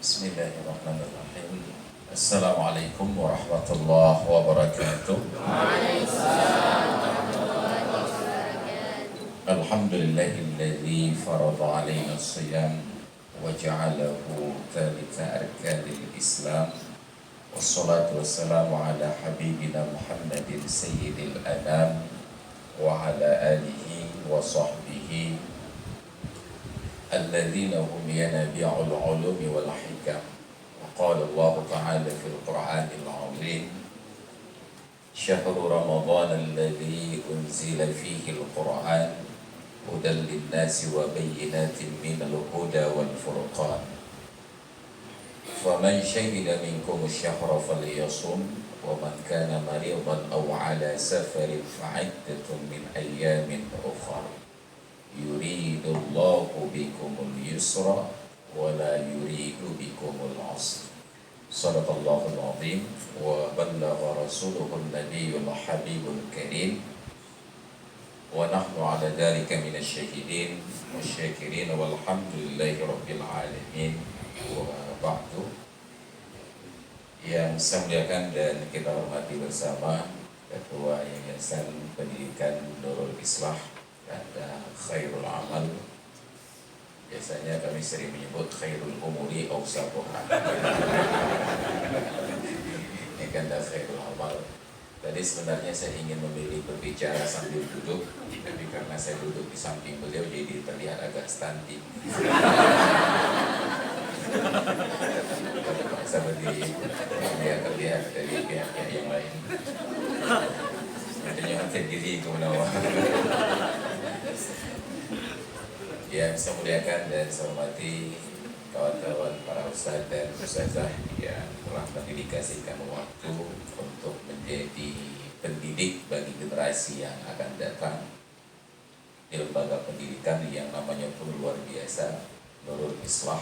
Bismillahirrahmanirrahim. Assalamualaikum warahmatullahi wabarakatuh. Alhamdulillahilladzi farada alaina as-siyam wa ja'alahu thalitha arkanil Islam. Wassalatu wassalamu ala habibina Muhammadin sayyidil anam wa ala alihi wa sahbihi الذين هم ينابيع العلوم والحكم. وقال الله تعالى في القرآن العظيم شهر رمضان الذي أنزل فيه القرآن هدى للناس وبينات من الهدى والفرقان فمن شهد منكم الشهر فليصم ومن كان مريضا أو على سفر فعدة من أيام أخرى yuridullahu bikumul yusra wa la yuridu bikumul usra. Shadaqallahul azim wa ballagha rasuluhun nabiyyul habibul karim wa nahnu ala dhalika minasy syahidin wasyakirin walhamdulillahi rabbil alamin. Wa ba'du. Yang saya muliakan dan kita hormati bersama Ketua Yayasan Pendidikan Nurul Islah ada khairul amal, biasanya kami sering menyebut khairul umuri awsabuha. Ini kan ada khairul amal. Tadi sebenarnya saya ingin memilih berbicara sambil duduk, tapi karena saya duduk di samping beliau jadi terlihat agak stunting. Terpaksa berdiri, terlihat dari pihak-pihak yang lain. Adanya hotel diri ke menawar. Yang saya muliakan dan saya hormati kawan-kawan para ustaz dan ustazah yang telah mendedikasikan waktu untuk menjadi pendidik bagi generasi yang akan datang di lembaga pendidikan yang namanya pun luar biasa, Nurul Islah.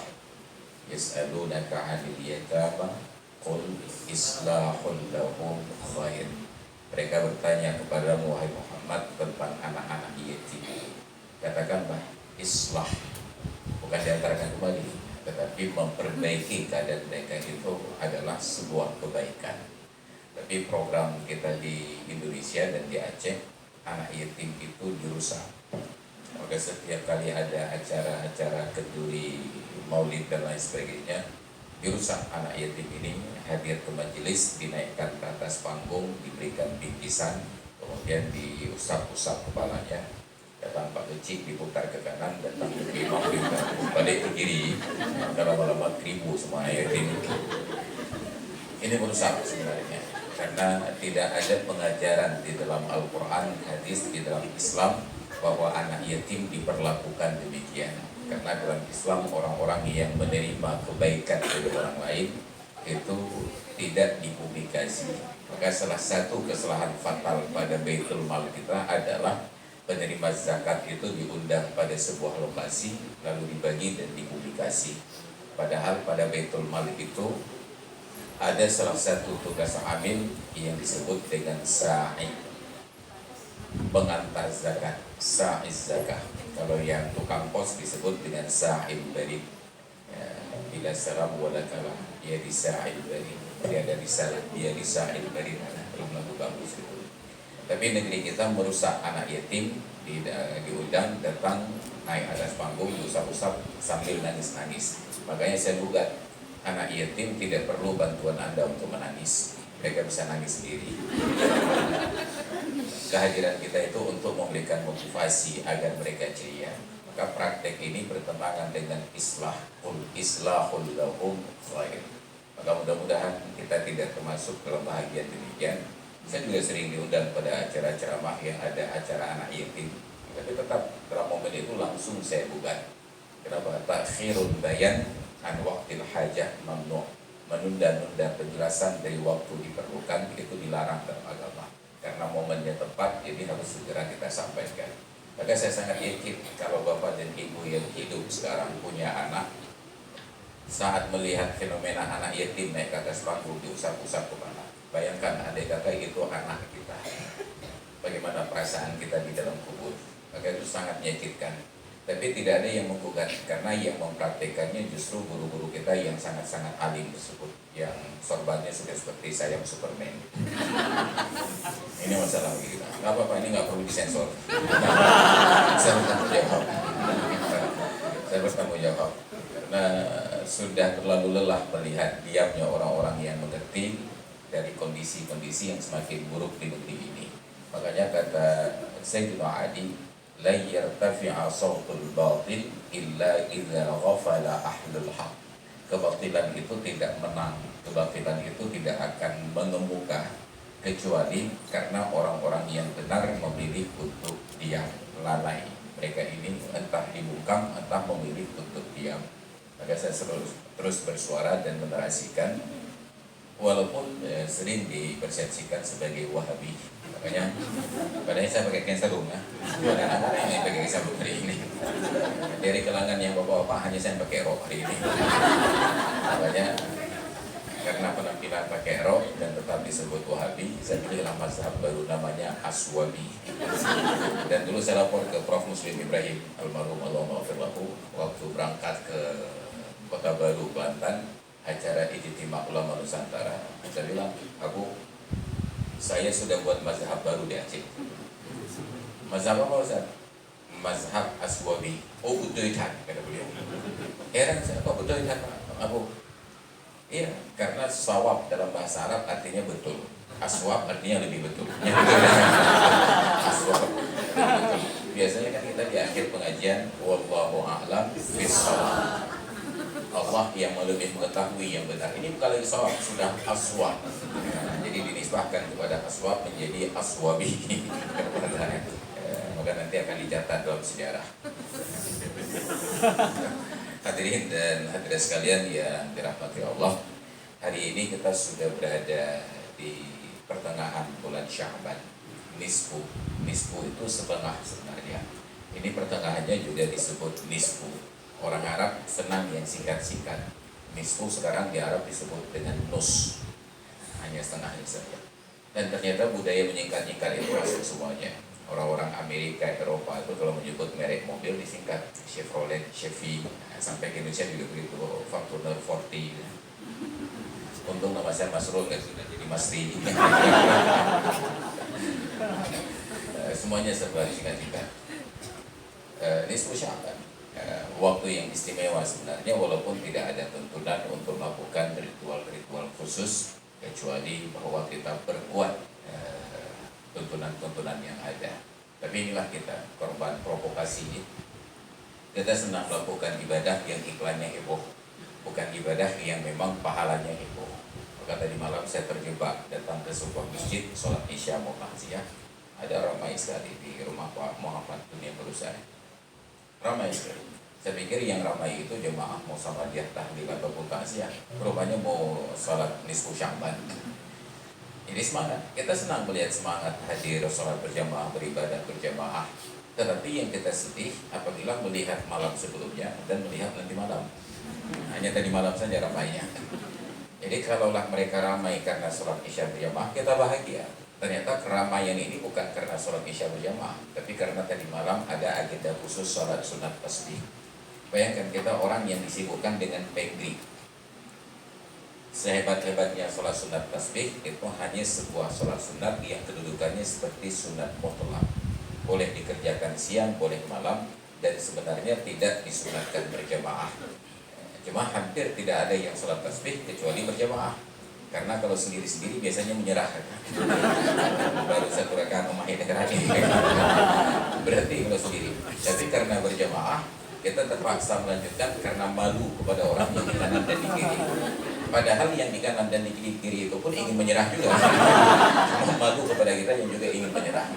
Yas'alunaka 'anil yatama qul islahul lahum khair. Mereka bertanya kepadamu wahai Muhammad tentang anak-anak yatim. Katakanlah islah, bukan diantarkan kembali, tetapi memperbaiki keadaan mereka itu adalah sebuah kebaikan. Tapi program kita di Indonesia dan di Aceh, anak yatim itu dirusak. Maka setiap kali ada acara-acara kenduri, maulid dan lain sebagainya, dirusak anak yatim ini. Hadir ke majelis, dinaikkan ke atas panggung, diberikan bingkisan, kemudian diusap-usap kepalanya. Datang Pak Kecik diputar ke kanan, datang ke kiri, balik ke kiri, maka lama-lama keribu semua yatim. Ini merusak sebenarnya, karena tidak ada pengajaran di dalam Al-Quran, hadis, di dalam Islam bahwa anak yatim diperlakukan demikian. Karena dalam Islam orang-orang yang menerima kebaikan dari orang lain itu tidak dipublikasi. Maka salah satu kesalahan fatal pada Baitul Mal kita adalah penerima zakat itu diundang pada sebuah lokasi lalu dibagi dan dipublikasi. Padahal pada Baitul Mal itu ada salah satu tugas amil yang disebut dengan sa'i, pengantar zakat, sa'iz zakat. Kalau yang tukang pos disebut dengan sa'il barid. Ya, bila salam walakalah dia di sa'il barid, dia ada di salam, dia di sa'il barid. Belum lagu bagus itu. Tapi negeri kita merusak anak yatim, diundang, datang, naik atas panggung, diusap-usap sambil nangis-nangis. Makanya saya gugat, anak yatim tidak perlu bantuan Anda untuk menangis. Mereka bisa nangis sendiri. Kehadiran kita itu untuk memberikan motivasi agar mereka ceria. Maka praktek ini bertentangan dengan islah, islahul lahum khair. Maka mudah-mudahan kita tidak termasuk dalam bahagian demikian. Saya juga sering diundang pada acara ceramah yang ada acara anak yatim, tapi tetap dalam momen itu langsung saya gugat. Kenapa? Takhirul bayan an waqtil hajah mamnu'. Menunda-nunda penjelasan dari waktu diperlukan itu dilarang dalam agama. Karena momennya tepat, jadi harus segera kita sampaikan. Maka saya sangat yakin kalau bapak dan ibu yang hidup sekarang punya anak, saat melihat fenomena anak yatim naik ke atas panggung diusap-usap kemana, bayangkan adik kakak itu anak kita, bagaimana perasaan kita di dalam kubur. Maka itu sangat menyakitkan. Tapi tidak ada yang menggugat, karena yang mempraktekannya justru guru-guru kita mereka yang sangat-sangat alim tersebut, yang sorbannya sudah seperti sayap Superman. Ini masalah kita. Nggak apa-apa, ini nggak perlu disensor. Saya bertanggung jawab. Saya bertanggung jawab karena sudah terlalu lelah melihat diamnya orang-orang yang mengerti dari kondisi-kondisi yang semakin buruk di negeri ini. Makanya kata Sayyidina Ali, la yartafi'a sawtul batil illa idza ghafala ahlul haq. Kebatilan itu tidak menang, kebatilan itu tidak akan mengemuka kecuali karena orang-orang yang benar memilih untuk diam, lalai. Mereka ini entah dibungkam, entah memilih untuk diam. Maka saya terus bersuara dan menarasikan, walaupun sering dipersepsikan sebagai Wahabi. Makanya padahal saya pakai kain sarung ya. Ada yang pakai sabuk hari ini. Dari kalangan yang bapak-bapak hanya saya pakai rok hari ini. Makanya karena penampilan pakai rok dan tetap disebut Wahabi, saya pilihlah mazhab baru namanya Aswabi. Dan dulu saya lapor ke Prof. Muslim Ibrahim almarhum Allah maghfirlahu waktu berangkat ke Kota Baru Kelantan, acara Ijtima Ulama Nusantara. Saya bilang, saya sudah buat mazhab baru di Aceh. Mazhab apa Ustaz? Mazhab Aswabi. Oh, Budoitan, kata beliau. Heran saya, kok Budoitan Abu? Iya, karena sawab dalam bahasa Arab artinya betul. Aswab artinya lebih betul. Aswab betul. Biasanya kan kita di akhir pengajian, wallahu a'lam bishawab. Allah yang lebih mengetahui yang benar. Ini bukan lagi sawab, sudah aswab. Jadi dinisbahkan kepada aswab menjadi aswabi. Maka nanti akan dicatat dalam sejarah. Hadirin dan hadirat sekalian yang dirahmati Allah, hari ini kita sudah berada di pertengahan bulan Sya'ban. Nisfu itu setengah sebenarnya. Ini pertengahannya juga disebut nisfu. Orang Arab senang yang singkat-singkat. Nisfu sekarang di Arab disebut dengan nus, hanya setengahnya saja. Dan ternyata budaya menyingkat-nyingkat itu masuk semuanya. Orang-orang Amerika, Eropa itu kalau menyebut merek mobil disingkat Chevrolet, Chevy, sampai ke Indonesia juga begitu, Fortuner, Forti. Untung nama saya Mas Rul, nggak sudah jadi Mas Ri. Semuanya serba disingkat-singkat. Nisfu Sya'ban, waktu yang istimewa sebenarnya, walaupun tidak ada tuntunan untuk melakukan ritual-ritual khusus, kecuali bahwa kita perkuat tuntunan-tuntunan yang ada. Tapi inilah kita, korban provokasi. Kita senang melakukan ibadah yang iklannya heboh, bukan ibadah yang memang pahalanya heboh. Maka tadi malam saya terjebak datang ke sebuah masjid, sholat isya mau takziah. Ada ramai sekali di rumah Pak Muhammad Dunia Berusaha. Ramai sekali. Saya pikir yang ramai itu jemaah mau sama dia tahlil ataupun takziah. Rupanya mau sholat nisfu Sya'ban. Ini semangat. Kita senang melihat semangat hadir sholat berjamaah, beribadah berjamaah. Tetapi yang kita sedih apabila melihat malam sebelumnya dan melihat nanti malam. Hanya tadi malam saja ramainya. Jadi kalaulah mereka ramai karena sholat isya berjamaah, kita bahagia. Ternyata keramaian ini bukan karena sholat isya berjamaah, tapi karena tadi malam ada agenda khusus sholat sunat tasbih. Bayangkan kita orang yang disibukkan dengan pengri. Sehebat-hebatnya sholat sunat tasbih, itu hanya sebuah sholat sunat yang kedudukannya seperti sunat mutlak. Boleh dikerjakan siang, boleh malam, dan sebenarnya tidak disunatkan berjamaah. Cuma hampir tidak ada yang sholat tasbih kecuali berjamaah. Karena kalau sendiri-sendiri biasanya menyerah. Baru satu rakaat memahami berarti kalau sendiri. Tapi karena berjamaah, kita terpaksa melanjutkan karena malu kepada orang yang di kanan dan di kiri. Padahal yang di kanan dan di kiri itu pun ingin menyerah juga. Cuma malu kepada kita yang juga ingin menyerah.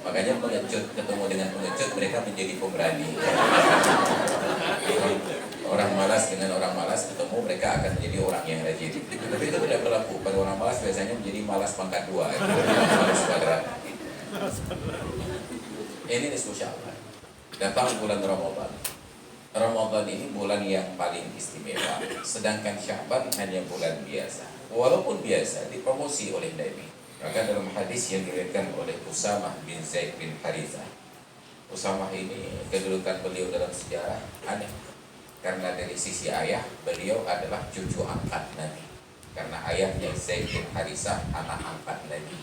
Makanya pengecut ketemu dengan pengecut, mereka menjadi pemberani. Orang malas dengan orang malas ketemu, mereka akan menjadi orang yang rajin. Tapi itu tidak berlaku. Pada orang malas biasanya menjadi malas pangkat 2, malas kuadrat. Ini nisfu Sya'ban. Datang bulan Ramadan. Ramadan ini bulan yang paling istimewa, sedangkan Sya'ban hanya bulan biasa. Walaupun biasa dipromosi oleh Nabi. Maka dalam hadis yang diriwayatkan oleh Usamah bin Zaid bin Harithah, Usamah ini kedudukan beliau dalam sejarah aneh. Karena dari sisi ayah, beliau adalah cucu angkat Nabi. Karena ayahnya Zaid bin Harisah, anak angkat Nabi.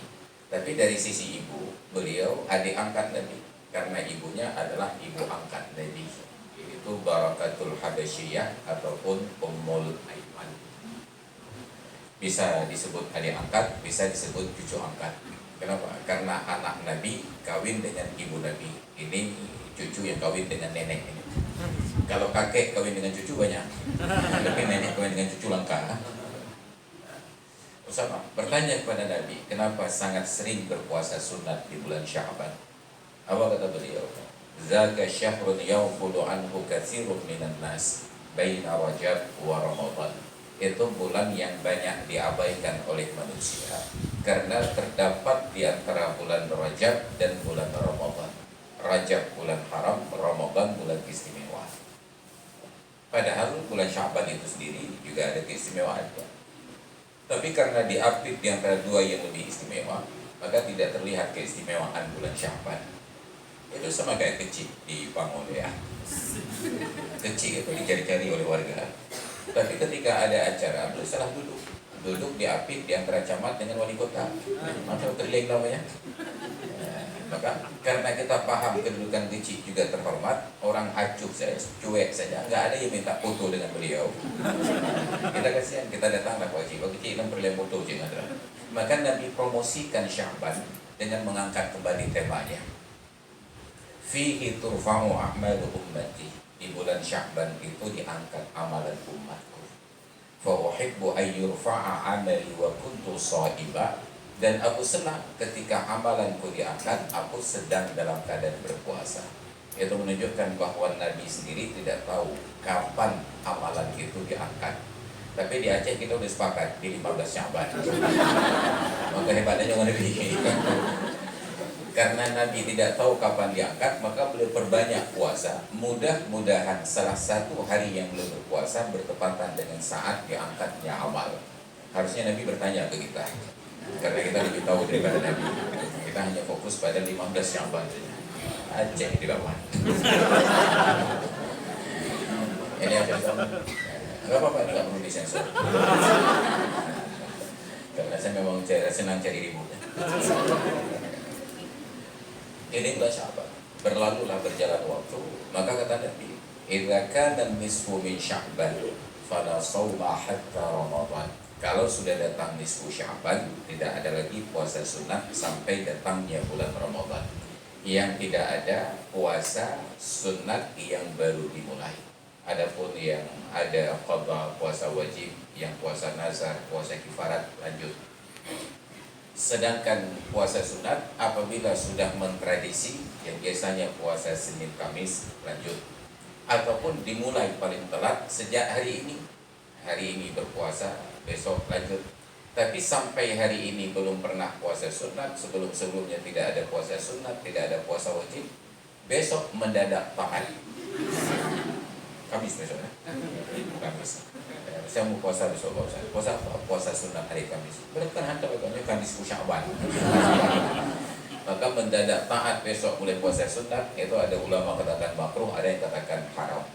Tapi dari sisi ibu, beliau adik angkat Nabi. Karena ibunya adalah ibu angkat Nabi. Itu Barakatul Habasyiyah ataupun Ummul Aiman. Bisa disebut adik angkat, bisa disebut cucu angkat. Kenapa? Karena anak Nabi kawin dengan ibu Nabi. Ini cucu yang kawin dengan nenek ini. Kalau kakek kawin dengan cucu banyak, tapi nenek kawin dengan cucu langka. Usama bertanya kepada Nabi, kenapa sangat sering berpuasa sunat di bulan Sya'ban? Apa kata beliau? Zaka syahrun yawfulu anhu katsirun minan nas baina Rajab wa Ramadan. Itu bulan yang banyak diabaikan oleh manusia karena terdapat di antara bulan Rajab dan bulan Ramadan. Rajab bulan haram, Ramadan bulan istimewa. Padahal bulan Sya'ban itu sendiri juga ada keistimewaannya. Tapi karena diapit di antara dua yang lebih istimewa, maka tidak terlihat keistimewaan bulan Sya'ban. Itu sama kayak kecil di Bangun ya. Kecil itu dicari-cari oleh warga. Tapi ketika ada acara, beliau salah duduk diapit di antara camat dengan wali kota. Macam terlihat namanya. Maka karena kita paham kedudukan kecil juga terhormat, orang acuh saja, cuek saja, nggak ada yang minta foto dengan beliau. Kita kasihan, kita datanglah Pak Haji, Pak kecil kan perlu foto je ada. Maka Nabi promosikan Sya'ban dengan mengangkat kembali temanya. Fihi turfa'u a'malu ummati. Di bulan Sya'ban itu diangkat amalan umatku. Fa uhibbu an yurfa'a 'amali wa kuntu sha'iba. Dan aku senang ketika amalanku diangkat, aku sedang dalam keadaan berpuasa. Itu menunjukkan bahwa Nabi sendiri tidak tahu kapan amalan itu diangkat. Tapi di Aceh kita udah sepakat di 15 Sya'ban. Maka hebatnya jangan Nabi. Karena Nabi tidak tahu kapan diangkat, maka beliau perbanyak puasa. Mudah-mudahan salah satu hari yang beliau berpuasa bertepatan dengan saat diangkatnya amal. Harusnya Nabi bertanya ke kita. Karena kita lebih tahu daripada Nabi. Kita hanya fokus pada 15 Sya'ban saja. Aceh di bawah. Ini apa sama? Enggak apa-apa, ini enggak perlu disensor. Karena saya memang senang cari ribut. Ini bulan Sya'ban. Berlalulah berjalan waktu. Maka kata Nabi, "Idza kana nisfu min Sya'ban, fala shauma hatta Ramadan." Kalau sudah datang nisfu Sya'ban, tidak ada lagi puasa sunat sampai datangnya bulan Ramadan. Yang tidak ada puasa sunat yang baru dimulai. Adapun yang ada qadha puasa wajib, yang puasa nazar, puasa kifarat lanjut. Sedangkan puasa sunat apabila sudah mentradisi, yang biasanya puasa Senin Kamis lanjut, ataupun dimulai paling telat sejak hari ini. Hari ini berpuasa, besok lanjut. Tapi sampai hari ini belum pernah puasa sunat, sebelum-sebelumnya tidak ada puasa sunat, tidak ada puasa wajib, besok mendadak taat. Kamis besok ya? Kamis. Saya mau puasa besok, puasa apa? Puasa sunat hari Kamis. Berarti kan hantar katanya Kamis Sya'ban. Maka mendadak taat besok mulai puasa sunat, itu ada ulama katakan makruh, ada yang katakan haram.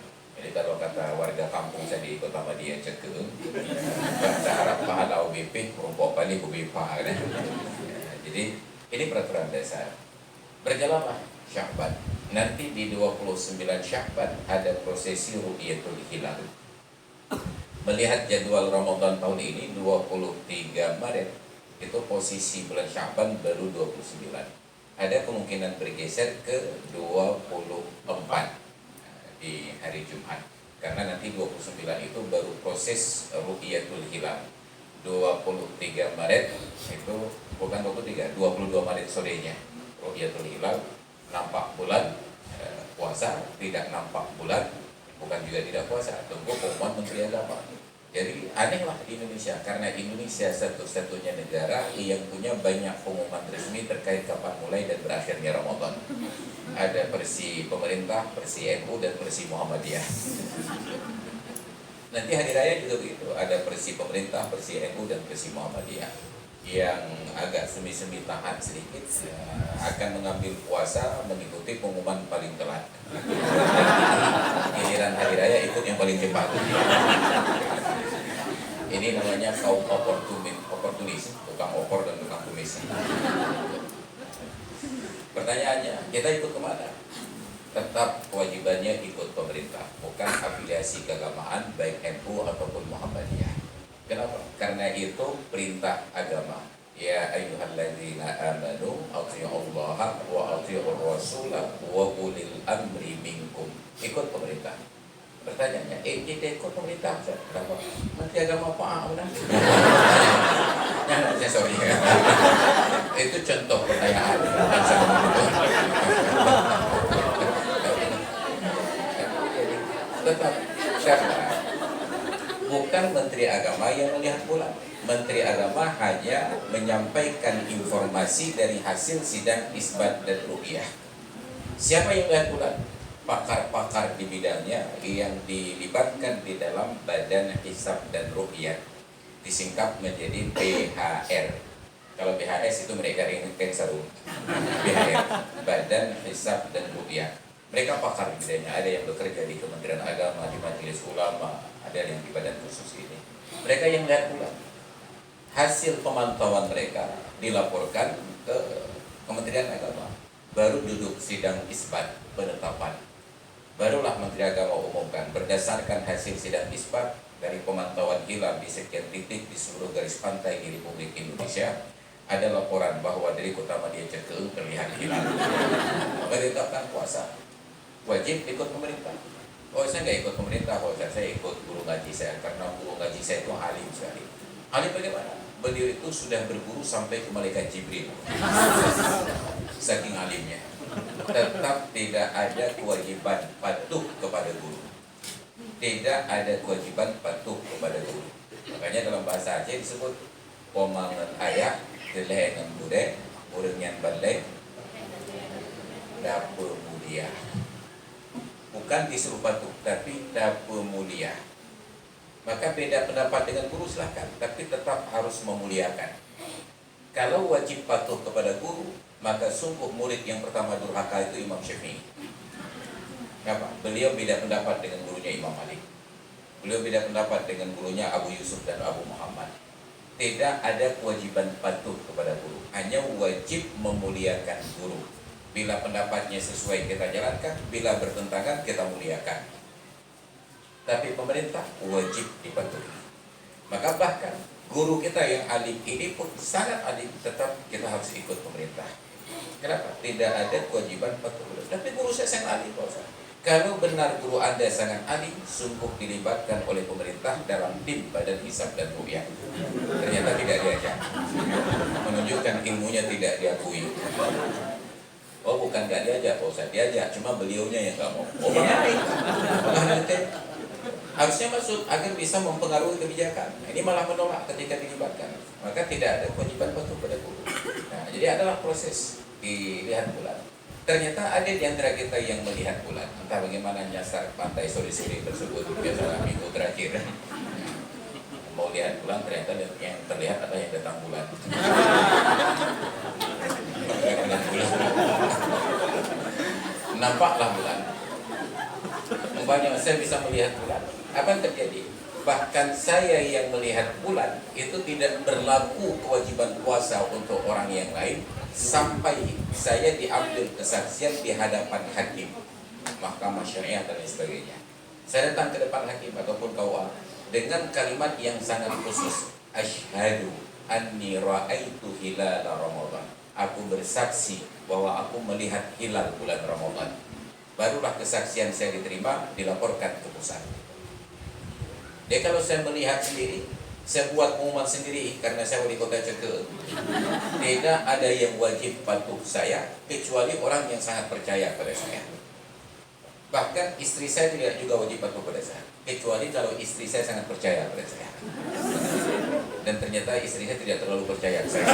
Jadi kalau kata warga kampung saya di Kota Madiun Cekung, kita harap pahala UBP, rumput balik UBP. Jadi ini peraturan dasar. Berjalanlah Sya'ban. Nanti di 29 Sya'ban ada prosesi Ru'yatul Hilal. Melihat jadwal Ramadan tahun ini 23 Maret, itu posisi bulan Sya'ban baru 29. Ada kemungkinan bergeser ke 24 di hari Jumat. Karena nanti 29 itu baru proses Ru'yatul Hilal. 23 Maret itu bukan 23, 22 Maret sorenya Ru'yatul Hilal, nampak bulan, puasa, tidak nampak bulan, bukan juga tidak puasa, tunggu pengumuman Menteri Agama. Jadi anehlah di Indonesia, karena Indonesia satu-satunya negara yang punya banyak pengumuman resmi terkait kapan mulai dan berakhirnya Ramadan. Ada versi pemerintah, versi NU, dan versi Muhammadiyah. Nanti hari raya juga begitu, ada versi pemerintah, versi NU, dan versi Muhammadiyah. yang agak semi-semi tahan sedikit akan mengambil puasa mengikuti pengumuman paling telat. Giliran hari raya ikut yang paling cepat. Ini namanya kaum oportunis, tukang opor dan tukang kumis. Pertanyaannya, kita ikut kemana? Tetap kewajibannya ikut pemerintah, bukan afiliasi keagamaan baik NU ataupun Muhammadiyah. Kenapa? Karena itu perintah agama. Ya ayyuhalladzina amanu athi'ullaha wa athi'ur rasula wa ulil amri minkum. Ikut pemerintah. Pertanyaannya, kita ikut pemerintah, kenapa? Menteri agama apa? Saya sorry. Itu contoh pertanyaan. Tetap karena bukan Menteri Agama yang melihat bulan. Menteri Agama hanya menyampaikan informasi dari hasil sidang isbat dan ruqyah. Siapa yang melihat bulan? Pakar-pakar di bidangnya yang dilibatkan di dalam Badan Hisab dan Ruqyah, disingkat menjadi BHR. Kalau BHS itu mereka ringkas sarung. BHR, Badan Hisab dan Ruqyah. Mereka pakar di bidangnya. Ada yang bekerja di Kementerian Agama, di Majelis Ulama, ada yang di badan khusus ini. Mereka yang lihat bulan. Hasil pemantauan mereka dilaporkan ke Kementerian Agama. Baru duduk sidang isbat penetapan. Barulah Menteri Agama umumkan berdasarkan hasil sidang isbat dari pemantauan hilal di sekian titik di seluruh garis pantai di Republik Indonesia, ada laporan bahwa dari Kota Madia Cekeung terlihat hilal. Menetapkan puasa. Wajib ikut pemerintah. Oh, saya nggak ikut pemerintah, saya ikut guru ngaji saya, karena guru ngaji saya itu alim sekali. Alim bagaimana? Beliau itu sudah berguru sampai ke malaikat Jibril. Saking alimnya. Tetap tidak ada kewajiban patuh kepada guru. Tidak ada kewajiban patuh kepada guru. Makanya dalam bahasa Aceh disebut pomangan ayak, delehengan bude, urengnya balai, dapur mulia. Bukan disuruh patuh, tapi dapur mulia. Maka beda pendapat dengan guru silahkan, tapi tetap harus memuliakan. Kalau wajib patuh kepada guru, maka sungguh murid yang pertama durhaka itu Imam Syafi'i. Kenapa? Beliau beda pendapat dengan gurunya Imam Malik. Beliau beda pendapat dengan gurunya Abu Yusuf dan Abu Muhammad. Tidak ada kewajiban patuh kepada guru, hanya wajib memuliakan guru. Bila pendapatnya sesuai kita jalankan, bila bertentangan kita muliakan. Tapi pemerintah wajib dipatuhi. Maka bahkan guru kita yang alim ini pun sangat alim, tetap kita harus ikut pemerintah. Kenapa? Tidak ada kewajiban patuh. Tapi guru saya sangat alim, Pak. Kalau benar guru Anda sangat alim, sungguh dilibatkan oleh pemerintah dalam tim Badan Hisab dan Ruqyah. Ternyata tidak diajak. Menunjukkan ilmunya tidak diakui. Oh, bukan gak diajak, Pak Ustaz, diajak, cuma beliaunya yang gak mau. Oh, menarik. Harusnya masuk agar bisa mempengaruhi kebijakan. Ini malah menolak ketika dilibatkan. Maka tidak ada kewajiban patuh pada guru. Nah, jadi adalah proses dilihat bulan. Ternyata ada di antara kita yang melihat bulan. Entah bagaimana nyasar pantai sore-sore tersebut, biasalah minggu terakhir. Mau lihat bulan, ternyata yang terlihat adalah yang datang bulan. Nampaklah bulan. Umpamanya saya bisa melihat bulan, apa yang terjadi? Bahkan saya yang melihat bulan itu tidak berlaku kewajiban puasa untuk orang yang lain sampai saya diambil kesaksian di hadapan hakim, mahkamah syariah dan lain sebagainya. Saya datang ke depan hakim ataupun KUA dengan kalimat yang sangat khusus, asyhadu anni ra'aitu hilal Ramadan. Aku bersaksi bahwa aku melihat hilal bulan Ramadan. Barulah kesaksian saya diterima, dilaporkan ke pusat. Jadi kalau saya melihat sendiri, saya buat pengumuman sendiri karena saya wali kota Cekeung. Tidak ada yang wajib patuh saya kecuali orang yang sangat percaya pada saya. Bahkan istri saya tidak juga wajib patuh pada saya, kecuali kalau istri saya sangat percaya pada saya. Dan ternyata istri saya tidak terlalu percaya pada saya.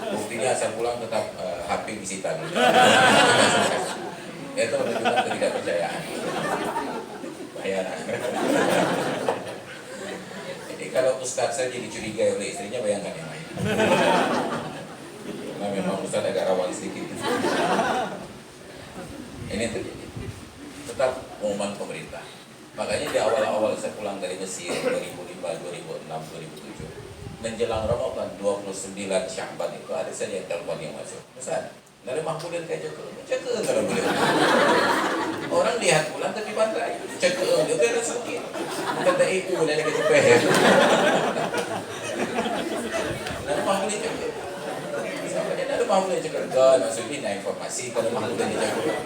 Buktinya asal pulang tetap HP disita. Itu menunjukkan ketidakpercayaan. Bahaya. Jadi kalau Ustadz saja dicurigai oleh istrinya, bayangkan yang lain. Karena memang Ustadz agak rawan sedikit. Ini terjadi. Tetap pengumuman pemerintah. Makanya di awal-awal saya pulang dari Mesir 2005, 2006, 2007, menjelang Ramadan 29 Sya'ban itu ada saja yang telepon yang masuk. Ustaz, dari Mahmudin kayak cekeng kalau boleh. Orang lihat bulan tapi pantai, cekeng dia ada sakit. Kata ibu dan kita peher. Dari Mahmudin cekeng. Sampai ada Mahmudin cekeng. Maksudnya informasi kalau Mahmudin cekeng.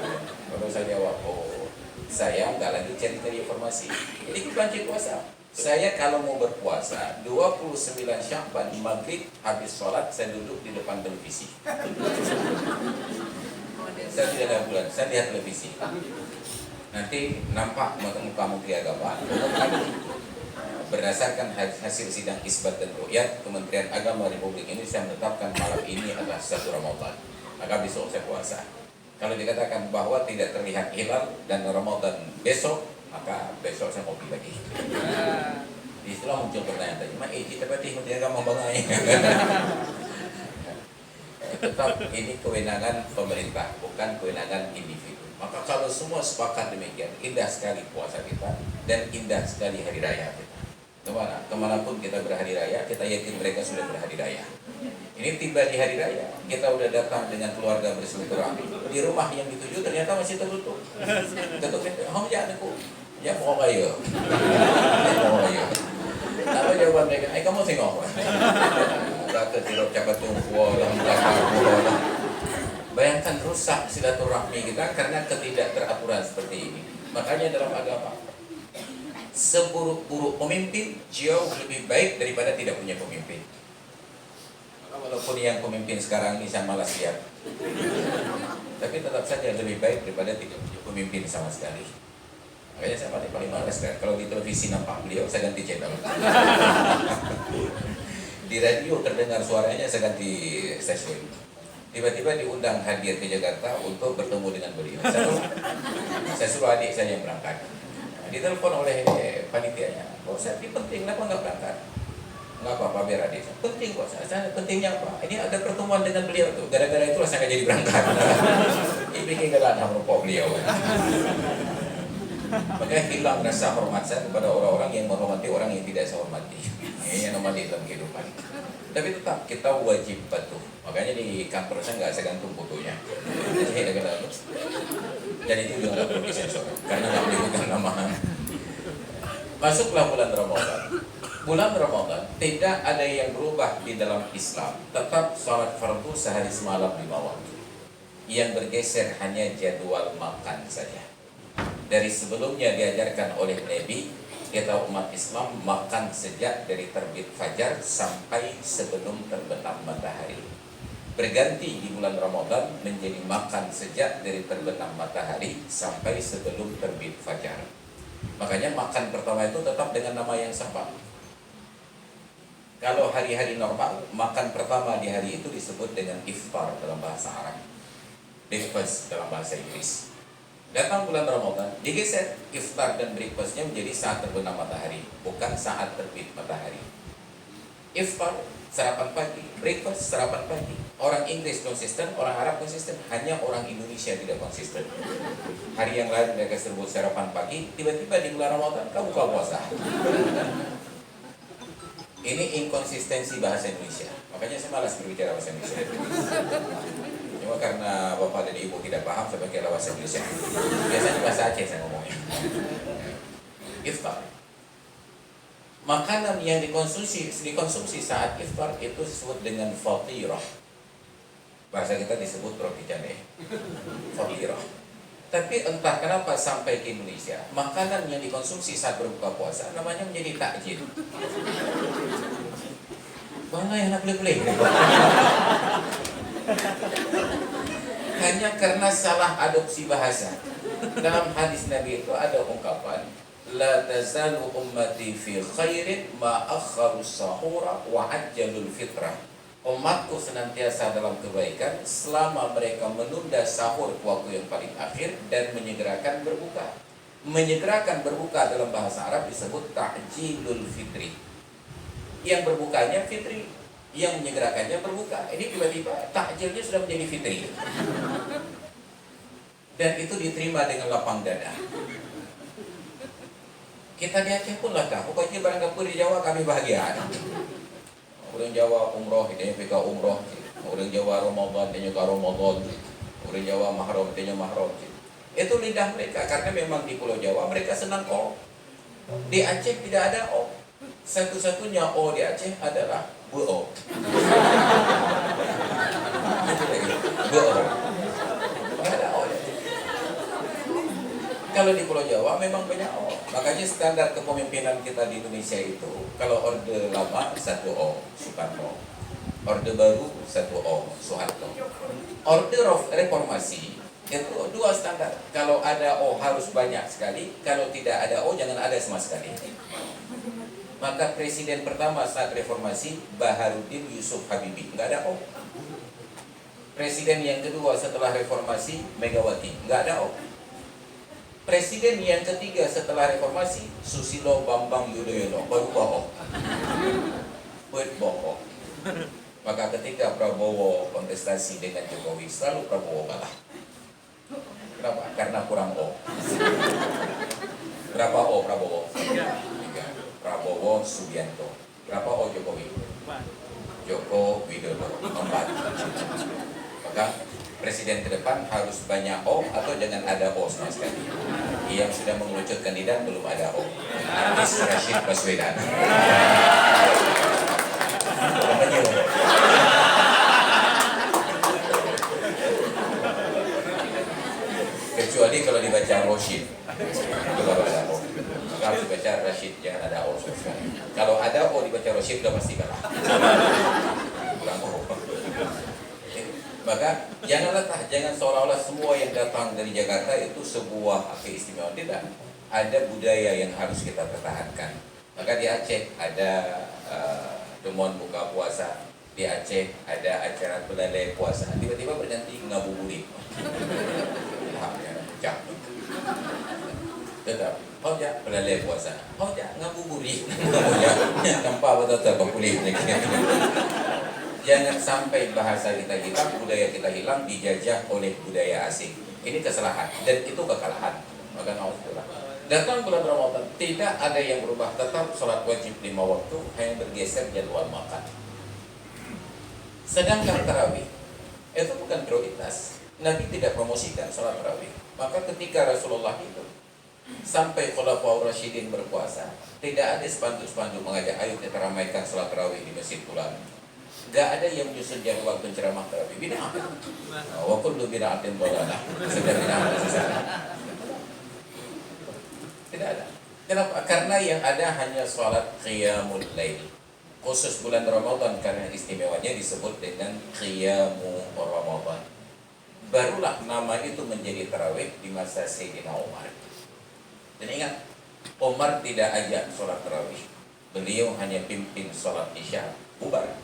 Kalau saya jawab, saya nggak lagi cari-cari informasi. Ini kunci puasa. Saya kalau mau berpuasa 29 Sya'ban maghrib habis sholat saya duduk di depan televisi. Saya tidak ada bulan, saya lihat televisi. Nanti nampak muka Menteri Agama. Berdasarkan hasil sidang isbat dan ru'yat, Kementerian Agama Republik Indonesia menetapkan malam ini adalah 1 Ramadan. Maka besok saya puasa. Kalau dikatakan bahwa tidak terlihat hilal dan Ramadan besok, maka besok saya kopi lagi. Itulah muncul pertanyaan tadi, kita berarti Menteri Agama bangai. Tetap ini kewenangan pemerintah, bukan kewenangan individu. Maka kalau semua sepakat demikian, indah sekali puasa kita dan indah sekali hari raya kita. Kemanapun kita berhari raya, kita yakin mereka sudah berhari raya. Ini tiba di hari raya, kita udah datang dengan keluarga bersilaturahmi. Di rumah yang dituju ternyata masih tertutup. Tutup itu, jangan aku. Ya mau kayo. Apa jawaban mereka? Kamu tengok. Kata tidak cepat tumpu dalam belakang. Bayangkan rusak silaturahmi kita karena ketidakteraturan seperti ini. Makanya dalam agama, seburuk-buruk pemimpin jauh lebih baik daripada tidak punya pemimpin. Walaupun yang pemimpin sekarang ini saya malas lihat, tapi tetap saja lebih baik daripada tidak punya pemimpin sama sekali. Makanya saya paling malas kan, kalau di televisi nampak beliau saya ganti channel. Di radio terdengar suaranya saya ganti stasiun. Tiba-tiba diundang hadir ke Jakarta untuk bertemu dengan beliau. Saya suruh adik saya yang berangkat. Ditelepon oleh panitianya, saya ini penting, kenapa nggak berangkat? Nggak apa-apa, biar adik saya. Penting kok, saya pentingnya apa? Ini ada pertemuan dengan beliau tuh, gara-gara itulah saya nggak jadi berangkat. Ini bikin keadaan merupakan beliau. Makanya hilang rasa hormat saya kepada orang-orang yang menghormati orang yang tidak saya hormati. Ini yang nomor dalam kehidupan. Tapi tetap kita wajib patuh. Makanya di kantor saya nggak saya gantung fotonya. Dan itu juga nggak perlu disensor karena nggak menyebutkan nama. Masuklah bulan Ramadan. Bulan Ramadan tidak ada yang berubah di dalam Islam. Tetap sholat fardu sehari semalam 5 waktu. Yang bergeser hanya jadwal makan saja. Dari sebelumnya diajarkan oleh Nabi, kita umat Islam makan sejak dari terbit fajar sampai sebelum terbenam matahari. Berganti di bulan Ramadan menjadi makan sejak dari terbenam matahari sampai sebelum terbit fajar. Makanya makan pertama itu tetap dengan nama yang sama. Kalau hari-hari normal, makan pertama di hari itu disebut dengan iftar dalam bahasa Arab, breakfast dalam bahasa Inggris. Datang bulan Ramadan, digeser iftar dan breakfastnya menjadi saat terbenam matahari, bukan saat terbit matahari. Iftar sarapan pagi, breakfast sarapan pagi. Orang Inggris konsisten, orang Arab konsisten, hanya orang Indonesia tidak konsisten. Hari yang lain mereka sebut sarapan pagi, tiba-tiba di bulan Ramadan kamu buka puasa. Ini inkonsistensi bahasa Indonesia. Makanya saya malas berbicara bahasa Indonesia. Cuma karena bapak dan ibu tidak paham, saya pakai bahasa Indonesia. Biasanya bahasa Aceh saya ngomongnya. Iftar. Makanan yang dikonsumsi saat iftar itu disebut dengan fatirah. Bahasa kita disebut roti canai. Fatirah. Tapi entah kenapa sampai ke Indonesia, makanan yang dikonsumsi saat berbuka puasa namanya menjadi takjil. Mana yang nak boleh-boleh? Hanya karena salah adopsi bahasa. Dalam hadis Nabi itu ada ungkapan, la tazalu ummati fi khairin ma akharu sahura wa ajjalul fitrah. Umatku senantiasa dalam kebaikan selama mereka menunda sahur waktu yang paling akhir dan menyegerakan berbuka. Menyegerakan berbuka dalam bahasa Arab disebut ta'jilul fitri. Yang berbukanya fitri, yang menyegerakannya berbuka. Ini tiba-tiba takjilnya sudah menjadi fitri. Dan itu diterima dengan lapang dada. Kita di Aceh pun lah, pokoknya barang kapur di Jawa kami bahagia. Orang Jawa umroh, dia PK umroh. Orang Jawa Ramadan, dia juga Ramadan. Orang Jawa mahram, dia mahram. Itu lidah mereka, karena memang di Pulau Jawa mereka senang O. Di Aceh tidak ada O. Satu-satunya O di Aceh adalah BO. BO. Nggak ada O. Kalau di Pulau Jawa memang banyak O. Makanya standar kepemimpinan kita di Indonesia itu, kalau orde lama 1 O, Soekarno. Orde baru 1 O, Soeharto. Orde reformasi itu 2 standar. Kalau ada O harus banyak sekali, kalau tidak ada O jangan ada sama sekali. Maka presiden pertama saat reformasi Baharudin Yusuf Habibie, nggak ada O. Presiden yang kedua setelah reformasi Megawati, nggak ada O. Presiden yang ketiga setelah reformasi Susilo Bambang Yudhoyono, baru O. Buat O. Maka ketika Prabowo kontestasi dengan Jokowi, selalu Prabowo kalah. Kenapa? Karena kurang O. Berapa O Prabowo? 3. Prabowo Subianto. Berapa O Jokowi? Joko Widodo. 4. Maka presiden ke depan harus banyak O atau jangan ada O sama sekali. Yang sudah mengerucut kandidat belum ada O. Artis Rashid Baswedan. Kecuali kalau dibaca Rashid, itu baru ada O. Kalau dibaca Rashid jangan ada O. Kalau ada O dibaca Rashid udah pasti kalah. Kurang O. Maka jangan seolah-olah semua yang datang dari Jakarta itu sebuah keistimewaan. Tidak. Ada budaya yang harus kita pertahankan. Maka di Aceh ada temuan buka puasa. Di Aceh ada acara belalai puasa. Tiba-tiba berganti ngabuburit. Tetap, ya belalai puasa. Ya ngabuburit. Tanpa betul-betul berpulih. Jangan sampai bahasa kita hilang, budaya kita hilang, dijajah oleh budaya asing. Ini kesalahan dan itu kekalahan. Maka naudzubillah. Datang bulan Ramadan, tidak ada yang berubah, tetap sholat wajib 5 waktu, hanya bergeser jadwal makan. Sedangkan tarawih itu bukan prioritas. Nabi tidak promosikan sholat tarawih. Maka ketika Rasulullah itu sampai Khulafaur Rasyidin berpuasa, tidak ada spanduk-spanduk mengajak ayo kita ramaikan sholat tarawih di masjid fulan. Gak ada yang menyusun jadwal penceramah tarawih. Bid'ah. Wa kullu bid'atin dhalalah. Sudah bid'ah sesat. Tidak ada. Kenapa? Karena yang ada hanya sholat qiyamul lail. Khusus bulan Ramadan karena istimewanya disebut dengan qiyamu Ramadan. Barulah nama itu menjadi tarawih di masa Sayyidina Umar. Dan ingat, Umar tidak ajak sholat tarawih. Beliau hanya pimpin sholat isya, bubar.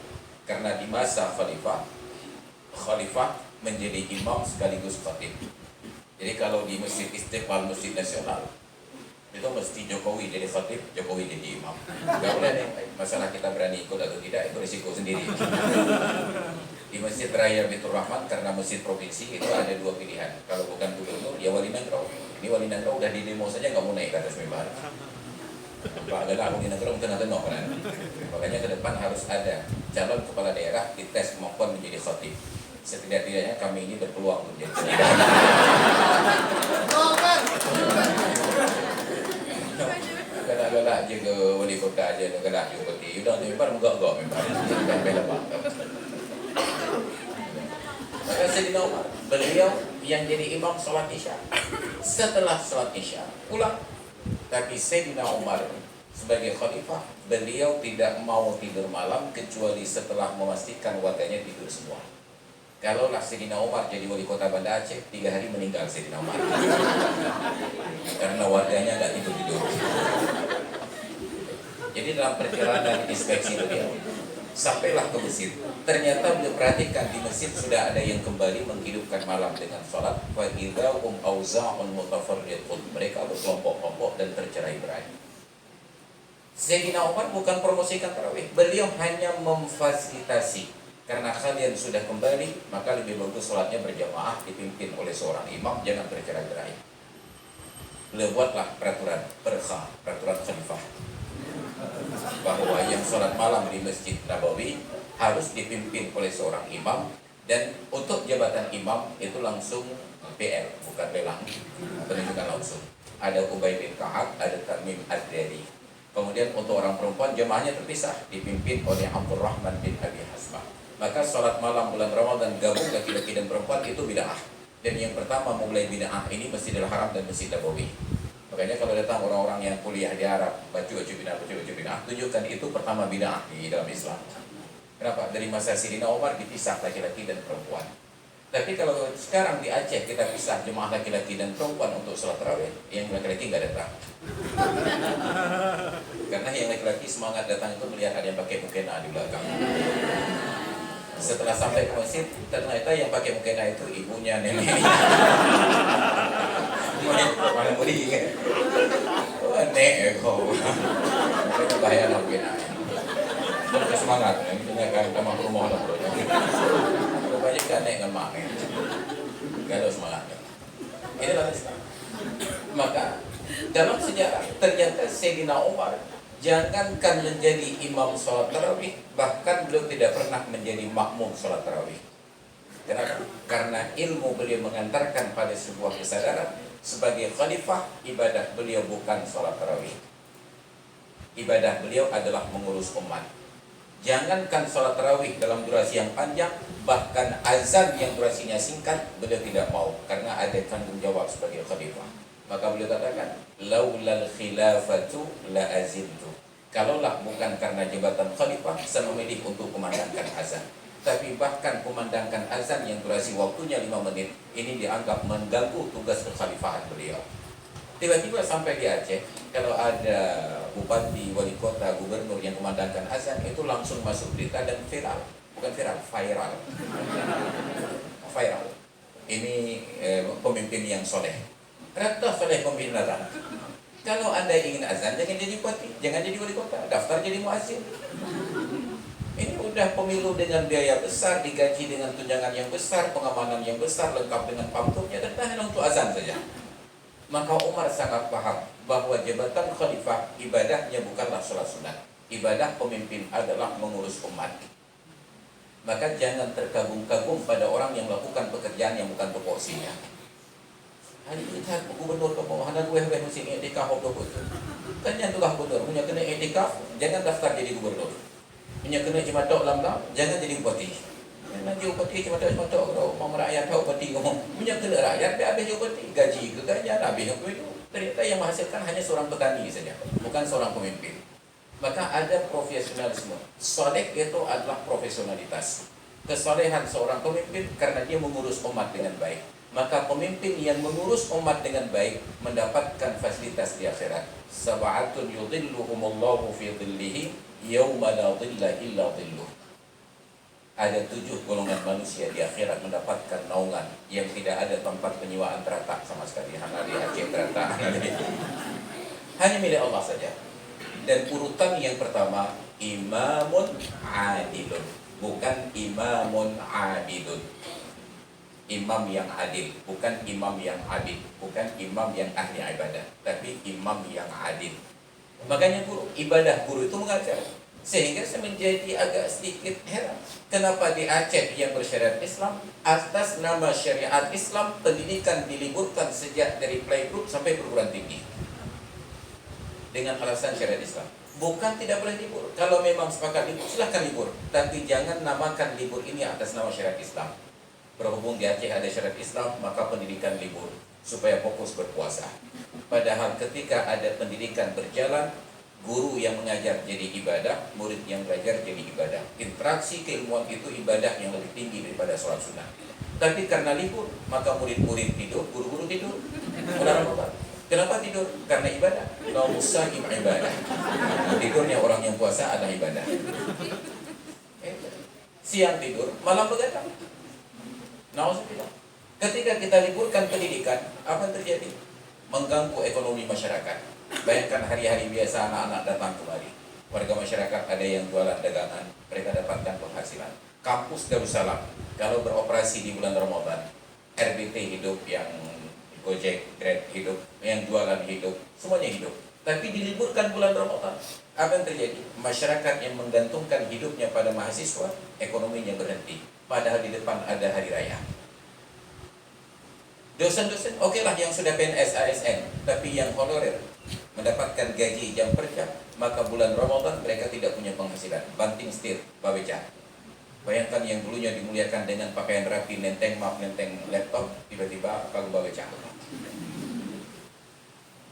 Karena di masa khalifah menjadi imam sekaligus khatib. Jadi kalau di Masjid Istiqlal, Masjid Nasional, itu mesti Jokowi jadi khatib, Jokowi jadi imam. Gak boleh deh, masalah kita berani ikut atau tidak, itu risiko sendiri. Di Masjid Raya Baitur Rahman, karena masjid provinsi, itu ada 2 pilihan. Kalau bukan gubernur, ya wali nagrau. Ini wali nagrau udah di demo saja, gak mau naik ke atas mimbar. Pak adalah wali nagrau tengah-tengah kan. Makanya ke depan harus ada calon kepala daerah dites kemampuan menjadi khatib. Setidak-tidaknya kami ini berpeluang untuk jadi. Galak-galak je ke wali kota aja, galak je peti. Udah mimbar enggak mimbar. Bela bangga. Maka Sayyidina Umar, beliau yang jadi imam sholat isya. Setelah sholat isya pulang. Tapi Sayyidina Umar sebagai khalifah, beliau tidak mau tidur malam kecuali setelah memastikan warganya tidur semua. Kalaulah Sayyidina Umar jadi wali kota Banda Aceh, 3 hari meninggal Sayyidina Umar. Karena warganya nggak tidur-tidur. Jadi dalam perjalanan inspeksi beliau, sampailah ke masjid. Ternyata beliau perhatikan di masjid sudah ada yang kembali menghidupkan malam dengan sholat. Wa idahum auza'un mutafarriqun. Mereka berkelompok-kelompok dan tercerai-berai. Sayyidina Umar bukan promosikan tarawih, beliau hanya memfasilitasi. Karena kalian sudah kembali, maka lebih bagus sholatnya berjamaah dipimpin oleh seorang imam, jangan bercerai-berai. Beliau buatlah peraturan peraturan khalifah, bahwa yang sholat malam di Masjid Nabawi harus dipimpin oleh seorang imam, dan untuk jabatan imam itu langsung PL, bukan lelang, penunjukan langsung. Ada Ubay bin Ka'ab, ada Tamim Ad-Dari. Kemudian untuk orang perempuan jemaahnya terpisah, dipimpin oleh Abdurrahman bin Abi Hasbah. Maka sholat malam bulan Ramadan gabung laki-laki dan perempuan itu bid'ah. Dan yang pertama mulai bid'ah ini Masjidil Haram dan Masjid Nabawi. Makanya kalau datang orang-orang yang kuliah di Arab, baju bid'ah, tunjukkan itu pertama bid'ah di dalam Islam. Kenapa? Dari masa Sayyidina Umar dipisah laki-laki dan perempuan. Tapi kalau sekarang di Aceh kita pisah jemaah laki-laki dan perempuan untuk sholat tarawih, yang laki-laki nggak datang. Karena yang laki-laki semangat datang itu melihat ada yang pakai mukena di belakang. Setelah sampai ke masjid, ternyata yang pakai mukena itu ibunya, nenek. Mana boleh kan? Nenek kau. Itu bahaya nak mukena. Terus semangat, ini kan sama rumah lah. Banyak kan naik dengan mak, gak ada semangatnya. Inilah Islam. Maka dalam sejarah ternyata Sayyidina Umar jangankan menjadi imam sholat tarawih, bahkan beliau tidak pernah menjadi makmum sholat tarawih. Kenapa? Karena ilmu beliau mengantarkan pada sebuah kesadaran sebagai khalifah, ibadah beliau bukan sholat tarawih. Ibadah beliau adalah mengurus umat. Jangankan sholat tarawih dalam durasi yang panjang, bahkan azan yang durasinya singkat beliau tidak mau, karena ada tanggung jawab sebagai khalifah. Maka beliau katakan, laulal khilafatu la azimtu. Kalaulah bukan karena jabatan khalifah, saya memilih untuk kumandangkan azan. Tapi bahkan kumandangkan azan yang durasi waktunya 5 menit, ini dianggap mengganggu tugas kekhalifahan beliau. Tiba-tiba sampai di Aceh, kalau ada bupati, wali kota, gubernur yang kumandangkan azan, itu langsung masuk berita dan viral. Bukan viral, viral. Viral. Ini pemimpin yang soleh. Rata soleh pemimpin azan. Kalau Anda ingin azan, jangan jadi bupati, jangan jadi wali kota, daftar jadi muazzin. Ini udah pemilu dengan biaya besar, digaji dengan tunjangan yang besar, pengamanan yang besar, lengkap dengan pamtuknya, dan hanya untuk azan saja. Maka Umar sangat paham bahwa jabatan khalifah ibadahnya bukanlah sholat sunat. Ibadah pemimpin adalah mengurus umat. Maka jangan terkagum-kagum pada orang yang melakukan pekerjaan yang bukan tupoksinya. Hari kita gubernur kemohonan gue mesti etikaf waktu itu. Kan yang tukah gubernur punya kena etikaf, jangan daftar jadi gubernur. Punya kena cuma tok lam-lam, jangan jadi bupati. Nanti upati cuma tok kalau mau rakyat tahu upati ngomong punya kena rakyat dia habis upati gaji ke ganjar habis itu. Ternyata yang menghasilkan hanya seorang petani saja, bukan seorang pemimpin. Maka ada profesionalisme. Saleh itu adalah profesionalitas. Kesalehan seorang pemimpin karena dia mengurus umat dengan baik. Maka pemimpin yang mengurus umat dengan baik mendapatkan fasilitas di akhirat. Sab'atun yudhilluhumullahu fi dhillihi yauma la dhilla illa dhilluh. Ada 7 golongan manusia di akhirat mendapatkan naungan yang tidak ada tempat penyewaan teratak sama sekali. Hanya di Aceh teratak, hanya milik Allah saja. Dan urutan yang pertama, imamun adilun, bukan imamun abidun. Imam yang adil, bukan imam yang adil, bukan imam yang ahli ibadah, tapi imam yang adil. Makanya guru, ibadah guru itu mengajar. Sehingga saya menjadi agak sedikit heran, kenapa di Aceh yang bersyariat Islam, atas nama syariat Islam, pendidikan diliburkan sejak dari playgroup sampai perguruan tinggi dengan alasan syariat Islam. Bukan tidak boleh libur. Kalau memang sepakat libur, silahkan libur, tapi jangan namakan libur ini atas nama syariat Islam. Berhubung di Aceh ada syariat Islam, maka pendidikan libur supaya fokus berpuasa. Padahal ketika ada pendidikan berjalan, guru yang mengajar jadi ibadah, murid yang belajar jadi ibadah. Interaksi keilmuan itu ibadah yang lebih tinggi daripada sholat sunnah. Tapi karena libur, maka murid-murid tidur, guru-guru tidur. Kenapa tidur? Karena ibadah. Naumusahim ibadah. Tidurnya orang yang puasa adalah ibadah. Siang tidur, malam begadang. Nauzubillah. Ketika kita liburkan pendidikan, apa yang terjadi? Mengganggu ekonomi masyarakat. Bayangkan hari-hari biasa anak-anak datang kemari. Warga masyarakat ada yang jualan dagangan, mereka dapatkan penghasilan. Kampus Darussalam, kalau beroperasi di bulan Ramadan, RBT hidup, yang Gojek, Grab hidup, yang jualan hidup, semuanya hidup. Tapi diliburkan bulan Ramadan, apa yang terjadi? Masyarakat yang menggantungkan hidupnya pada mahasiswa, ekonominya berhenti. Padahal di depan ada hari raya. Dosen-dosen, oke lah yang sudah PNS, ASN, tapi yang honorer mendapatkan gaji jam per jam, maka bulan Ramadan mereka tidak punya penghasilan. Banting setir, babeca. Bayangkan yang dulunya dimuliakan dengan pakaian rapi, nenteng map, nenteng laptop, tiba-tiba kalau babeca.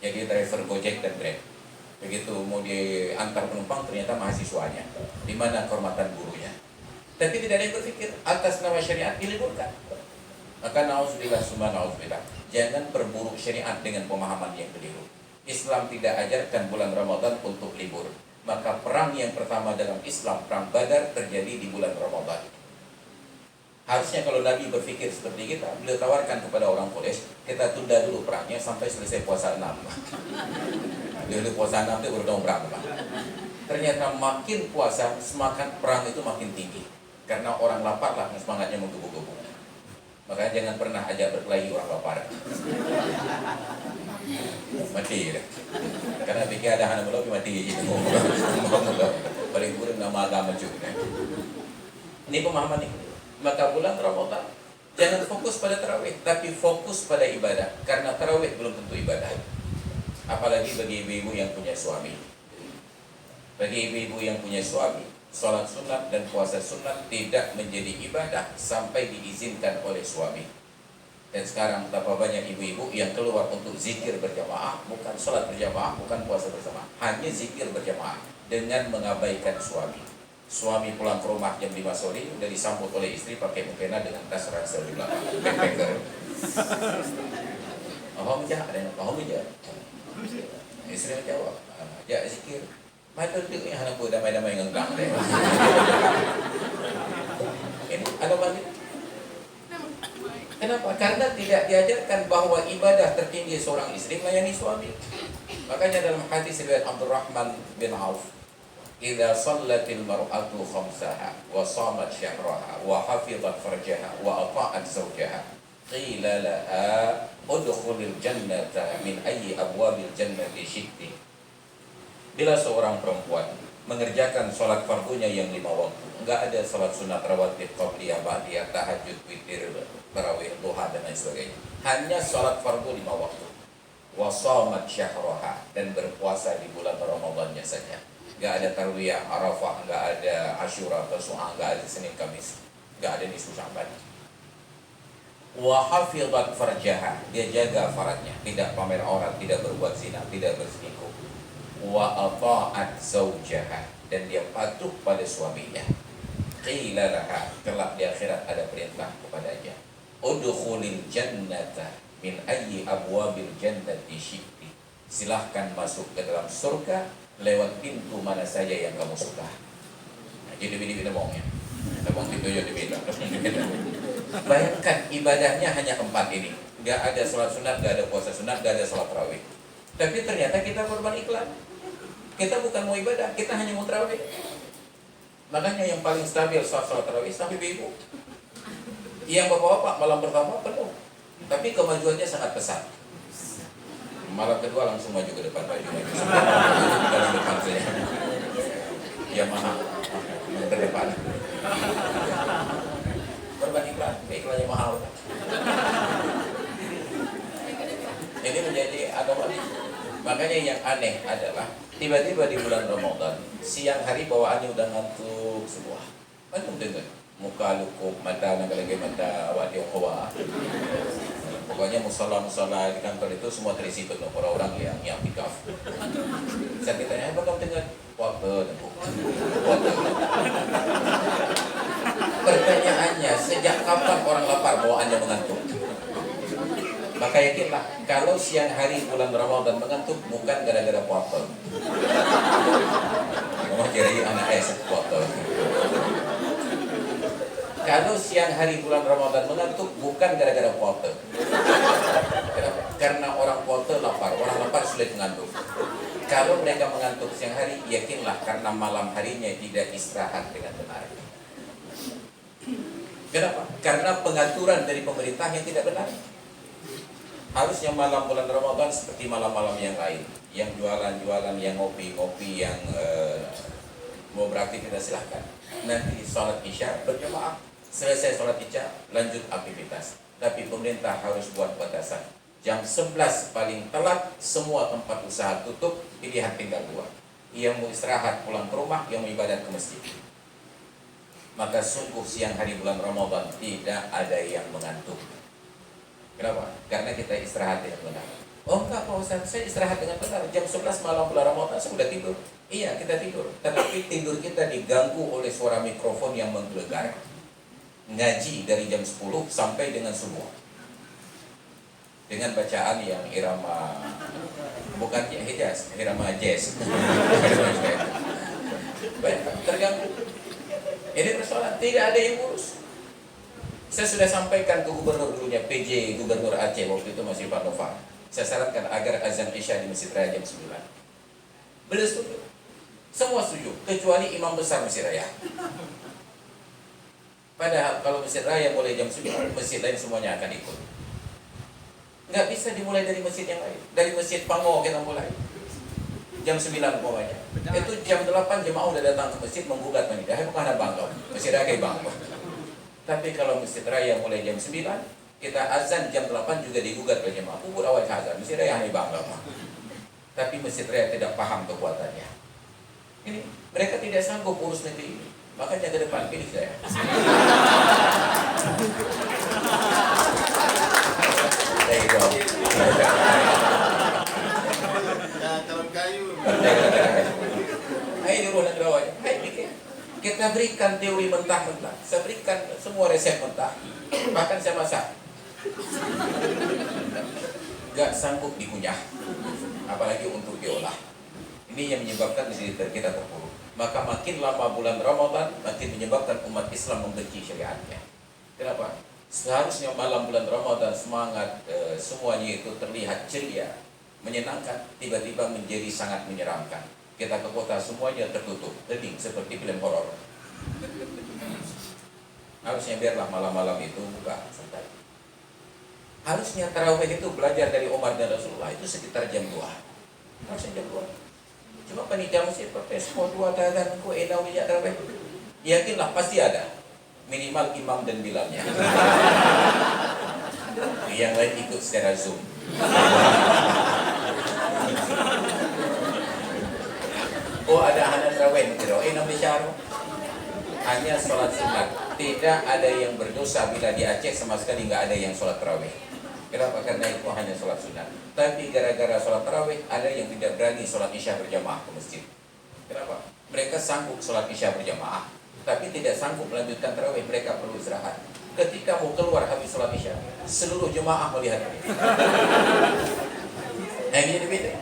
Jadi driver Gojek dan Grab. Begitu mau diantar penumpang, ternyata mahasiswanya. Di mana kehormatan gurunya? Tapi tidak ada yang berpikir atas nama syariat diliburkan. Maka na'udzubillah summa na'udzubillah, jangan perburuk syariat dengan pemahaman yang keliru. Islam tidak ajarkan bulan Ramadan untuk libur. Maka perang yang pertama dalam Islam, perang Badar, terjadi di bulan Ramadan. Harusnya kalau Nabi berpikir seperti kita, beliau tawarkan kepada orang Quraisy, kita tunda dulu perangnya sampai selesai puasa 6. Dulu puasa 6 itu baru perang. Ternyata makin puasa, semakin perang itu makin tinggi. Karena orang lapar lah, semangatnya menggebu-gebu. Makanya jangan pernah ajak berkelahi orang lapar. Mati ya. Karena pikir ada anak melopi mati gitu. Paling buruk nama agama juga. Ini pemahaman ini. Maka bulan Ramadan jangan fokus pada tarawih, tapi fokus pada ibadah. Karena tarawih belum tentu ibadah. Apalagi bagi ibu-ibu yang punya suami. Bagi ibu-ibu yang punya suami, sholat sunat dan puasa sunat tidak menjadi ibadah sampai diizinkan oleh suami. Dan sekarang betapa banyak ibu-ibu yang keluar untuk zikir berjamaah, bukan sholat berjamaah, bukan puasa bersama, hanya zikir berjamaah dengan mengabaikan suami. Suami pulang ke rumah jam 5 sore udah disambut oleh istri pakai mukena dengan tas ransel di belakang, backpacker. Oh menjawab, ada yang oh menjawab. Istri menjawab, ya zikir. Mata tu yang anak buat damai-damai ngenggang deh. Ini ada bagi. Kenapa? Karena tidak diajarkan bahwa ibadah tertinggi seorang istri melayani suami. Makanya dalam hadis riwayat Abdurrahman bin Auf, "Idza shallatil mar'atu khamsaha wa shamat syahraha wa hafizat farjaha wa ata'at zawjaha, qila laha udkhulil jannata min ayyi abwabil jannati syi'ti." Bila seorang perempuan mengerjakan sholat fardunya yang 5 waktu, enggak ada sholat sunat rawatib, qabliyah, ba'diyah, tahajud, witir, tarawih, duha dan lain sebagainya. Hanya sholat fardu 5 waktu. Wa shamat syahraha, dan berpuasa di bulan Ramadannya saja. Enggak ada tarwiyah, Arafah, enggak ada Asyura, Tasu'a, enggak ada Senin Kamis, enggak ada nisfu Sya'ban. Wa hafizat farjaha, dia jaga faradnya, tidak pamer aurat, tidak berbuat zina, tidak berselingkuh. Wa ata'at zawjaha, dan dia patuh pada suaminya. Qila laha, kelak di akhirat ada perintah kepadanya, udkhulil jannata min ayyi abwabil jannati syi'ti, silahkan masuk ke dalam surga lewat pintu mana saja yang kamu suka. Nah, jadi bini-bini ngomongnya ngomong pintu aja dibeda. Bayangkan ibadahnya hanya 4 ini, gak ada sholat sunat, gak ada puasa sunat, gak ada sholat tarawih. Tapi ternyata kita korban iklan. Kita bukan mau ibadah, kita hanya mau tarawih. Makanya yang paling stabil sholat tarawih sampai ibu. Yang bapak-bapak malam pertama penuh, tapi kemajuannya sangat pesat. Malam kedua langsung maju ke depan, maju dalam depan saja. Ya mahal, ke depan. Korban iklan, iklannya mahal. Ini menjadi anomali. Makanya yang aneh adalah tiba-tiba di bulan Ramadan, siang hari bawaannya udah ngantuk semua. Antum dengar, muka lukuk, mata nagalagay mata, awak dia kawa. Pokoknya musala-musala di kantor itu semua terisi penuh orang-orang yang tikaf. Saya ditanya, apa kamu dengar? Waktu. Pertanyaannya, sejak kapan orang lapar bawaannya mengantuk? Maka yakinlah, kalau siang hari bulan Ramadan mengantuk bukan gara-gara puasa. Kamu kira anak puasa. Kalau siang hari bulan Ramadan mengantuk bukan gara-gara puasa. Karena orang puasa lapar, orang lapar sulit mengantuk. Kalau mereka mengantuk siang hari, yakinlah karena malam harinya tidak istirahat dengan benar. Kenapa? Karena pengaturan dari pemerintah yang tidak benar. Harusnya malam bulan Ramadan seperti malam-malam yang lain, yang jualan-jualan, yang ngopi-ngopi, yang mau beraktivitas silahkan. Nanti sholat isya berjamaah, selesai sholat isya lanjut aktivitas. Tapi pemerintah harus buat batasan. Jam 11 paling telat semua tempat usaha tutup, pilihan tinggal dua. Yang mau istirahat pulang ke rumah, yang mau ibadat ke masjid. Maka sungguh siang hari bulan Ramadan tidak ada yang mengantuk. Kenapa? Karena kita istirahat dengan benar. Oh enggak Pak Ustaz, saya istirahat dengan benar. Jam 11 malam bulan Ramadan saya sudah tidur. Iya kita tidur, tetapi tidur kita diganggu oleh suara mikrofon yang menggelegar. Ngaji dari jam 10 sampai dengan subuh. Dengan bacaan yang irama, bukan Hijaz, irama jazz. Terganggu. Ini persoalan, tidak ada yang urus. Saya sudah sampaikan ke gubernur dulunya, PJ Gubernur Aceh waktu itu masih Pak Nova. Saya sarankan agar azan Isya di Masjid Raya jam 9. Beliau setuju. Semua setuju, kecuali imam besar Masjid Raya. Padahal kalau Masjid Raya mulai jam 9, masjid lain semuanya akan ikut. Nggak bisa dimulai dari masjid yang lain. Dari Masjid Pango kita mulai. Jam 9 umpamanya. Itu jam 8 jemaah udah datang ke masjid menggugat menikah. Bukan ada bangga. Masjid Raya kayak bangga. Tapi kalau Masjid Raya mulai jam 9, kita azan jam 8 juga digugat oleh jemaah. Kubur awal azan. Masjid Raya hanya bangga. Tapi Masjid Raya tidak paham kekuatannya. Ini mereka tidak sanggup urus negeri ini. Makanya ke depan pilih saya. Dalam kayu. Hai di ruang negarawan. Hai bikin. Kita berikan teori mentah-mentah. Saya berikan semua resep mentah. Bahkan saya masak. Gak sanggup dikunyah. Apalagi untuk diolah. Ini yang menyebabkan diri kita terpuruk. Maka makin lama bulan Ramadan, makin menyebabkan umat Islam membenci syariatnya. Kenapa? Seharusnya malam bulan Ramadan semangat semuanya itu terlihat ceria, menyenangkan, tiba-tiba menjadi sangat menyeramkan. Kita ke kota semuanya tertutup, hening seperti film horor. Harusnya biarlah malam-malam itu buka santai. Harusnya tarawih itu belajar dari Umar dan Rasulullah itu sekitar jam 2. Harusnya jam 2. Cuma panitia masjid protes, mau 2 dan ku enau minyak tarawih. Yakinlah pasti ada. Minimal imam dan bilalnya. Yang lain ikut secara Zoom. Oh ada anak tarawih gitu. Enam bicara. Hanya sholat sunat. Tidak ada yang berdosa bila di Aceh sama sekali nggak ada yang sholat tarawih. Kenapa? Karena itu hanya sholat sunat. Tapi gara-gara sholat tarawih ada yang tidak berani sholat isya berjamaah ke masjid. Kenapa? Mereka sanggup sholat isya berjamaah, tapi tidak sanggup melanjutkan tarawih. Mereka perlu istirahat. Ketika mau keluar habis sholat isya, seluruh jemaah melihat ini. Nah ini beda.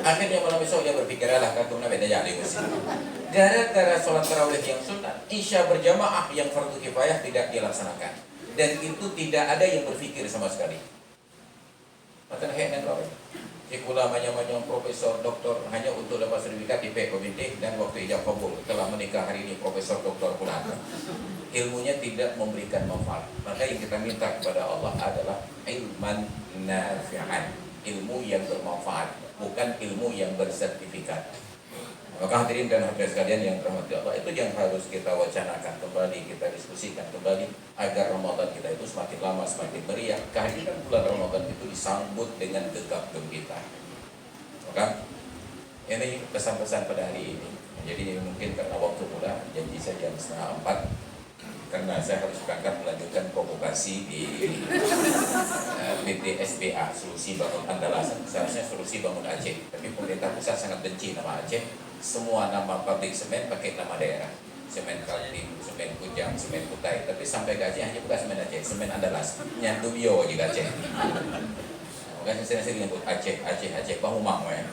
Akhirnya malam besok dia berpikir lah katuna beda jadi masjid. Gara-gara sholat tarawih yang sunat, isya berjamaah yang fardu kifayah tidak dilaksanakan. Dan itu tidak ada yang berpikir sama sekali. Maka hanya tahu. Ikula banyak-banyak profesor, doktor hanya untuk dapat sertifikat di PKBD dan waktu ijab kabul telah menikah hari ini profesor doktor pulang. Ilmunya tidak memberikan manfaat. Maka yang kita minta kepada Allah adalah ilman nafi'an, ilmu yang bermanfaat, bukan ilmu yang bersertifikat. Maka hadirin dan hadirat sekalian yang dirahmati Allah, itu yang harus kita wacanakan kembali, kita diskusikan kembali agar Ramadan kita itu semakin lama semakin meriah. Kehadiran bulan Ramadan itu disambut dengan gegap gembira. Maka ini pesan-pesan pada hari ini. Jadi mungkin karena waktu muda, janji saya jam 3:30 karena saya harus berangkat melanjutkan provokasi di PT SBA, Solusi Bangun Andalasan. Seharusnya Solusi Bangun Aceh, tapi pemerintah pusat sangat benci nama Aceh. Semua nama pabrik semen pakai nama daerah. Semen Kaltim, semen Kujang, semen Kutai. Tapi sampai ke Aceh hanya bukan semen Aceh, semen Andalas. Nyandubio juga Aceh. Makanya saya sering nyebut Aceh, Pahumang ya.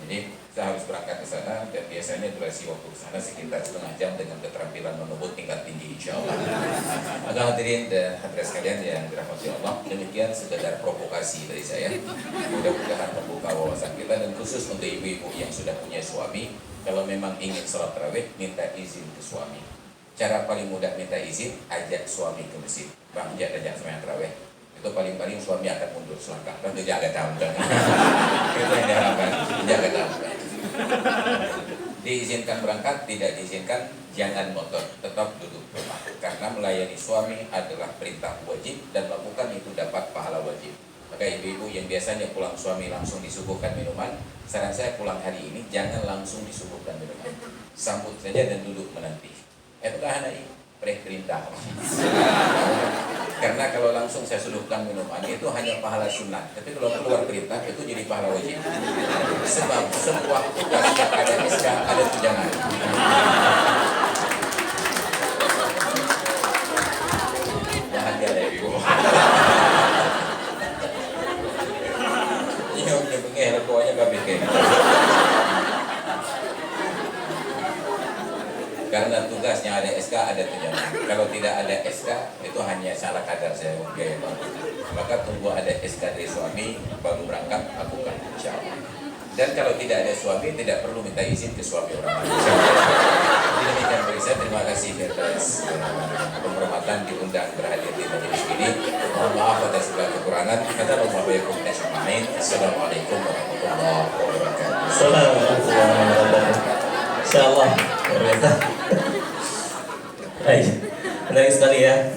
Jadi saya harus berangkat ke sana, dan biasanya durasi waktu ke sana sekitar setengah jam dengan keterampilan mengebut tingkat tinggi insya Allah. Maka hadirin dan hadirat sekalian yang dirahmati Allah, demikian sekedar provokasi dari saya. Mudah-mudahan membuka wawasan kita, dan khusus untuk ibu-ibu yang sudah punya suami, kalau memang ingin sholat tarawih, minta izin ke suami. Cara paling mudah minta izin, ajak suami ke masjid. Bang, ajak semayang tarawih. Itu paling-paling suami akan mundur selangkah. Tentu jaga tampil. Itu yang diharapkan, jaga tampil. Diizinkan berangkat, tidak diizinkan, jangan motor, tetap duduk rumah. Karena melayani suami adalah perintah wajib, dan melakukan itu dapat pahala wajib. Maka ibu-ibu yang biasanya pulang suami langsung disuguhkan minuman, saran saya pulang hari ini jangan langsung disuguhkan minuman. Sambut saja dan duduk menanti. Itu anak ini perintah. Karena kalau langsung saya suguhkan minuman itu hanya pahala sunnah, tapi kalau keluar perintah itu jadi pahala wajib. Sebab sebuah tugas yang ada SK ada tunjangan. Bahagia ya ibu. Ini udah pengen tuanya gak bikin. Karena tugasnya ada SK, ada tunjangan. Kalau tidak ada SK, itu hanya salah kadar saya biaya banget. Maka tunggu ada SK dari suami, baru berangkat, lakukan insya Allah. Dan kalau tidak ada suami, tidak perlu minta izin ke suami orang lain. Demikian dari saya, terima kasih atas penghormatan diundang berhadir di majelis ini. Mohon maaf atas segala kekurangan. Assalamualaikum warahmatullahi wabarakatuh. Assalamualaikum warahmatullahi wabarakatuh. Insyaallah, pemirsa. Baik, menarik sekali ya.